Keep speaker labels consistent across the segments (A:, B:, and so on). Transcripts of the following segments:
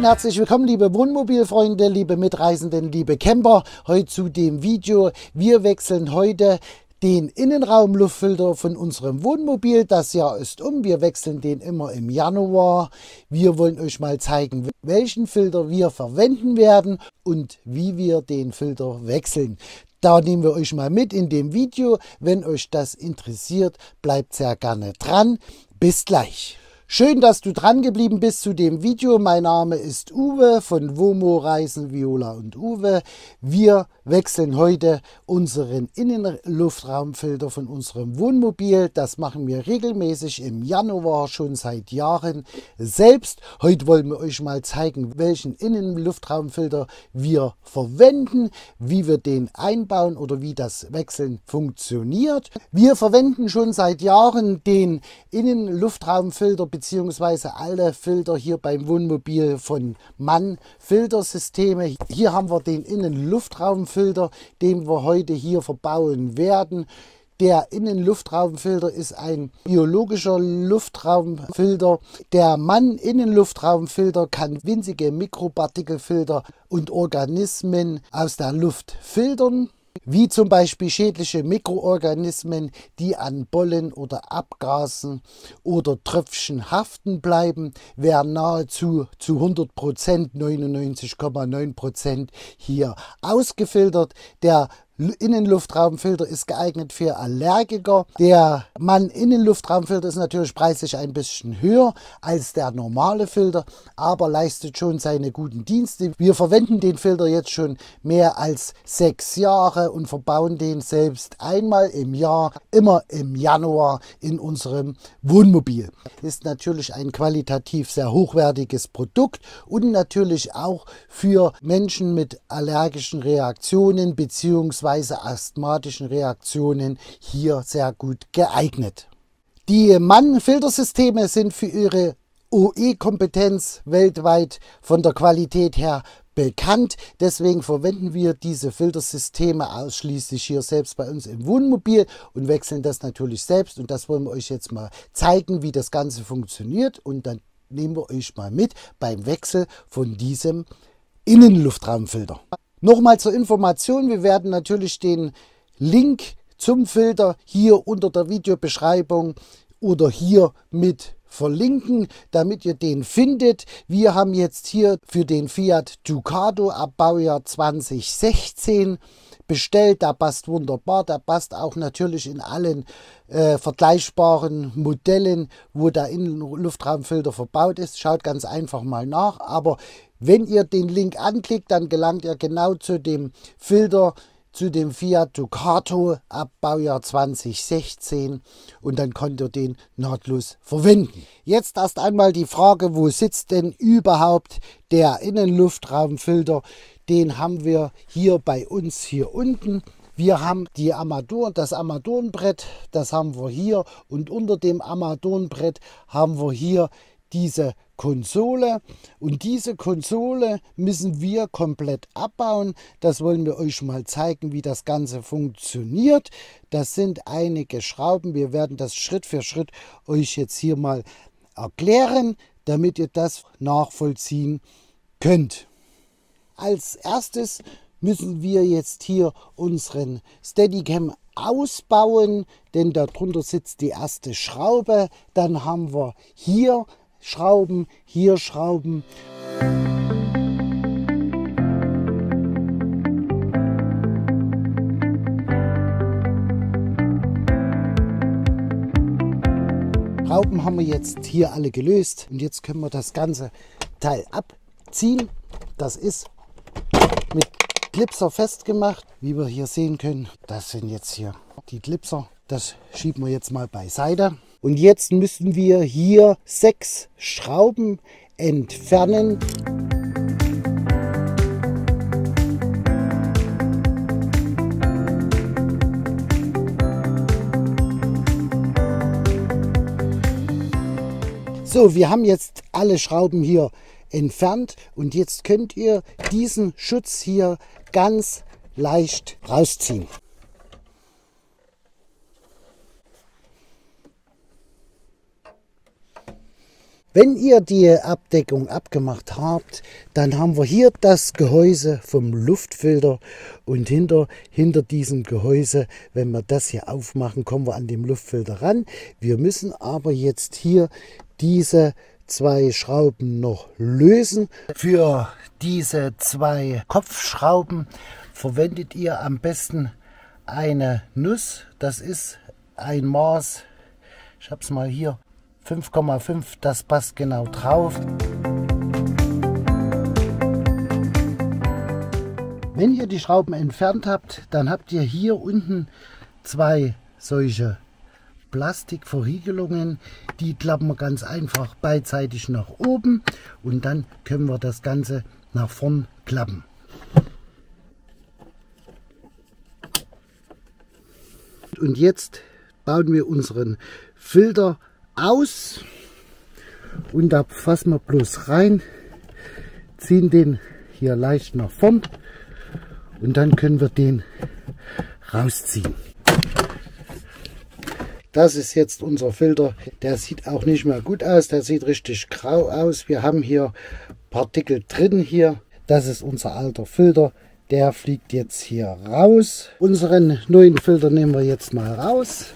A: und herzlich willkommen, liebe Wohnmobilfreunde, liebe Mitreisenden, liebe Camper. Heute zu dem Video. Wir wechseln heute den Innenraumluftfilter von unserem Wohnmobil. Das Jahr ist um. Wir wechseln den immer im Januar. Wir wollen euch mal zeigen, welchen Filter wir verwenden werden und wie wir den Filter wechseln. Da nehmen wir euch mal mit in dem Video. Wenn euch das interessiert, bleibt sehr gerne dran. Bis gleich. Schön, dass du dran geblieben bist zu dem Video. Mein Name ist Uwe von WOMO Reisen Viola und Uwe. Wir wechseln heute unseren Innenluftraumfilter von unserem Wohnmobil. Das machen wir regelmäßig im Januar, schon seit Jahren selbst. Heute wollen wir euch mal zeigen, welchen Innenluftraumfilter wir verwenden, wie wir den einbauen oder wie das Wechseln funktioniert. Wir verwenden schon seit Jahren den Innenluftraumfilter beziehungsweise alle Filter hier beim Wohnmobil von Mann Filtersysteme. Hier haben wir den Innenluftraumfilter, den wir heute hier verbauen werden. Der Innenluftraumfilter ist ein biologischer Luftraumfilter. Der Mann Innenluftraumfilter kann winzige Mikropartikelfilter und Organismen aus der Luft filtern, wie zum Beispiel schädliche Mikroorganismen, die an Pollen oder Abgasen oder Tröpfchen haften bleiben, werden nahezu zu 100%, 99,9% hier ausgefiltert. Der Innenluftraumfilter ist geeignet für Allergiker. Der Mann Innenluftraumfilter ist natürlich preislich ein bisschen höher als der normale Filter, aber leistet schon seine guten Dienste. Wir verwenden den Filter jetzt schon mehr als 6 Jahre und verbauen den selbst einmal im Jahr, immer im Januar in unserem Wohnmobil. Ist natürlich ein qualitativ sehr hochwertiges Produkt und natürlich auch für Menschen mit allergischen Reaktionen bzw. asthmatischen Reaktionen hier sehr gut geeignet. Die Mann-Filtersysteme sind für ihre OE-Kompetenz weltweit von der Qualität her bekannt. Deswegen verwenden wir diese Filtersysteme ausschließlich hier selbst bei uns im Wohnmobil und wechseln das natürlich selbst. Und das wollen wir euch jetzt mal zeigen, wie das Ganze funktioniert. Und dann nehmen wir euch mal mit beim Wechsel von diesem Innenluftraumfilter. Nochmal zur Information, wir werden natürlich den Link zum Filter hier unter der Videobeschreibung oder hier mit verlinken, damit ihr den findet. Wir haben jetzt hier für den Fiat Ducato ab Baujahr 2016 bestellt. Der passt wunderbar, der passt auch natürlich in allen vergleichbaren Modellen, wo der Innenluftraumfilter verbaut ist. Schaut ganz einfach mal nach, aber wenn ihr den Link anklickt, dann gelangt ihr genau zu dem Filter, zu dem Fiat Ducato ab Baujahr 2016 und dann könnt ihr den nahtlos verwenden. Jetzt erst einmal die Frage, wo sitzt denn überhaupt der Innenluftraumfilter? Den haben wir hier bei uns hier unten. Wir haben das Armaturenbrett, das haben wir hier, und unter dem Armaturenbrett haben wir hier diese Konsole, und diese Konsole müssen wir komplett abbauen. Das wollen wir euch mal zeigen, wie das Ganze funktioniert. Das sind einige Schrauben. Wir werden das Schritt für Schritt euch jetzt hier mal erklären, damit ihr das nachvollziehen könnt. Als erstes müssen wir jetzt hier unseren Steadicam ausbauen, denn darunter sitzt die erste Schraube. Dann haben wir hier Schrauben, hier Schrauben. Schrauben haben wir jetzt hier alle gelöst und jetzt können wir das ganze Teil abziehen. Das ist mit Clipser festgemacht, wie wir hier sehen können. Das sind jetzt hier die Clipser. Das schieben wir jetzt mal beiseite. Und jetzt müssen wir hier 6 Schrauben entfernen. So, wir haben jetzt alle Schrauben hier entfernt und jetzt könnt ihr diesen Schutz hier ganz leicht rausziehen. Wenn ihr die Abdeckung abgemacht habt, dann haben wir hier das Gehäuse vom Luftfilter und hinter diesem Gehäuse, wenn wir das hier aufmachen, kommen wir an den Luftfilter ran. Wir müssen aber jetzt hier diese 2 Schrauben noch lösen. Für diese 2 Kopfschrauben verwendet ihr am besten eine Nuss. Das ist ein Maß, ich habe es mal hier, 5,5, das passt genau drauf. Wenn ihr die Schrauben entfernt habt, dann habt ihr hier unten 2 solche Plastikverriegelungen. Die klappen wir ganz einfach beidseitig nach oben und dann können wir das Ganze nach vorn klappen. Und jetzt bauen wir unseren Filter aus und da fassen wir bloß rein, ziehen den hier leicht nach vorn und dann können wir den rausziehen. Das ist jetzt unser Filter, der sieht auch nicht mehr gut aus, der sieht richtig grau aus. Wir haben hier Partikel drin hier, das ist unser alter Filter, der fliegt jetzt hier raus. Unseren neuen Filter nehmen wir jetzt mal raus.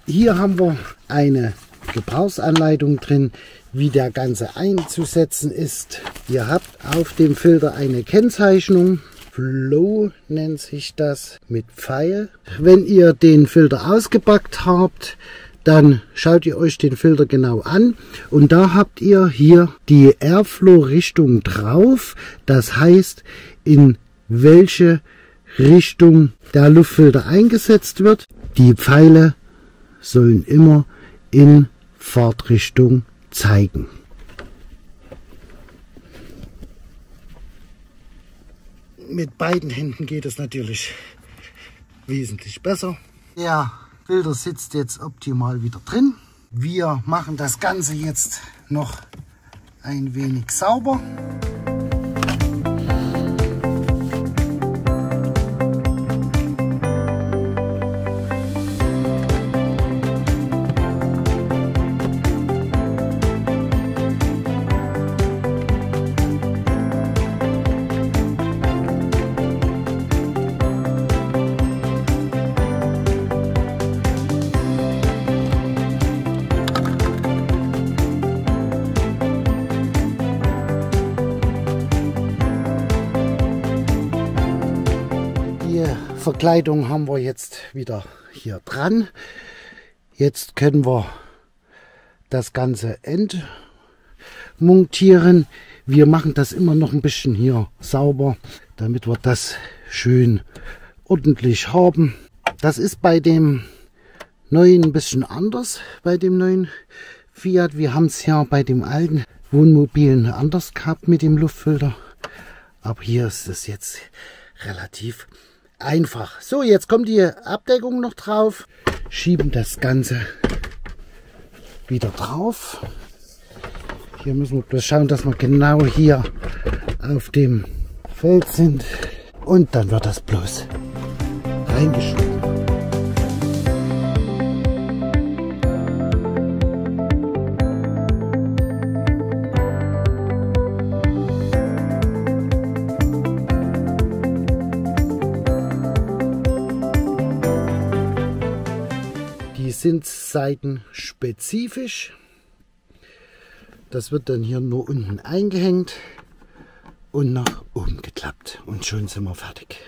A: Hier haben wir eine Gebrauchsanleitung drin, wie der Ganze einzusetzen ist. Ihr habt auf dem Filter eine Kennzeichnung. Flow nennt sich das mit Pfeil. Wenn ihr den Filter ausgepackt habt, dann schaut ihr euch den Filter genau an und da habt ihr hier die Airflow-Richtung drauf. Das heißt, in welche Richtung der Luftfilter eingesetzt wird. Die Pfeile sollen immer in Fahrtrichtung zeigen. Mit beiden Händen geht es natürlich wesentlich besser. Der Filter sitzt jetzt optimal wieder drin. Wir machen das Ganze jetzt noch ein wenig sauber. Verkleidung haben wir jetzt wieder hier dran. Jetzt können wir das Ganze entmontieren. Wir machen das immer noch ein bisschen hier sauber, damit wir das schön ordentlich haben. Das ist bei dem neuen ein bisschen anders, bei dem neuen Fiat. Wir haben es ja bei dem alten Wohnmobilen anders gehabt mit dem Luftfilter. Aber hier ist es jetzt relativ einfach. So, jetzt kommt die Abdeckung noch drauf. Schieben das Ganze wieder drauf. Hier müssen wir bloß schauen, dass wir genau hier auf dem Feld sind. Und dann wird das bloß reingeschoben. Sind seitenspezifisch. Das wird dann hier nur unten eingehängt und nach oben geklappt und schon sind wir fertig.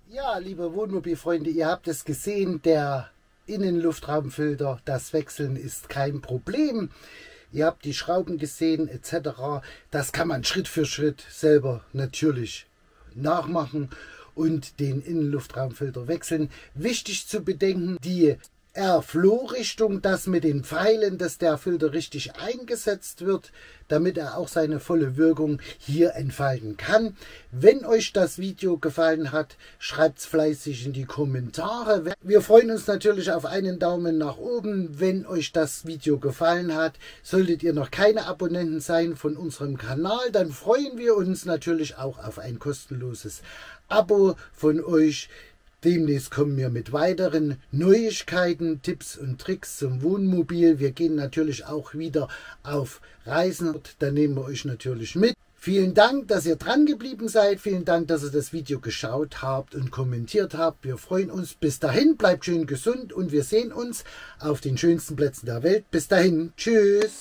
A: Ja, liebe Wohnmobilfreunde, ihr habt es gesehen, der Innenluftraumfilter, das Wechseln ist kein Problem. Ihr habt die Schrauben gesehen etc. Das kann man Schritt für Schritt selber natürlich nachmachen und den Innenluftraumfilter wechseln. Wichtig zu bedenken, die Airflow-Richtung, dass mit den Pfeilen, dass der Filter richtig eingesetzt wird, damit er auch seine volle Wirkung hier entfalten kann. Wenn euch das Video gefallen hat, schreibt es fleißig in die Kommentare. Wir freuen uns natürlich auf einen Daumen nach oben. Wenn euch das Video gefallen hat, solltet ihr noch keine Abonnenten sein von unserem Kanal, dann freuen wir uns natürlich auch auf ein kostenloses Abo von euch. Demnächst kommen wir mit weiteren Neuigkeiten, Tipps und Tricks zum Wohnmobil. Wir gehen natürlich auch wieder auf Reisen. Da nehmen wir euch natürlich mit. Vielen Dank, dass ihr dran geblieben seid. Vielen Dank, dass ihr das Video geschaut habt und kommentiert habt. Wir freuen uns. Bis dahin, bleibt schön gesund und wir sehen uns auf den schönsten Plätzen der Welt. Bis dahin, tschüss.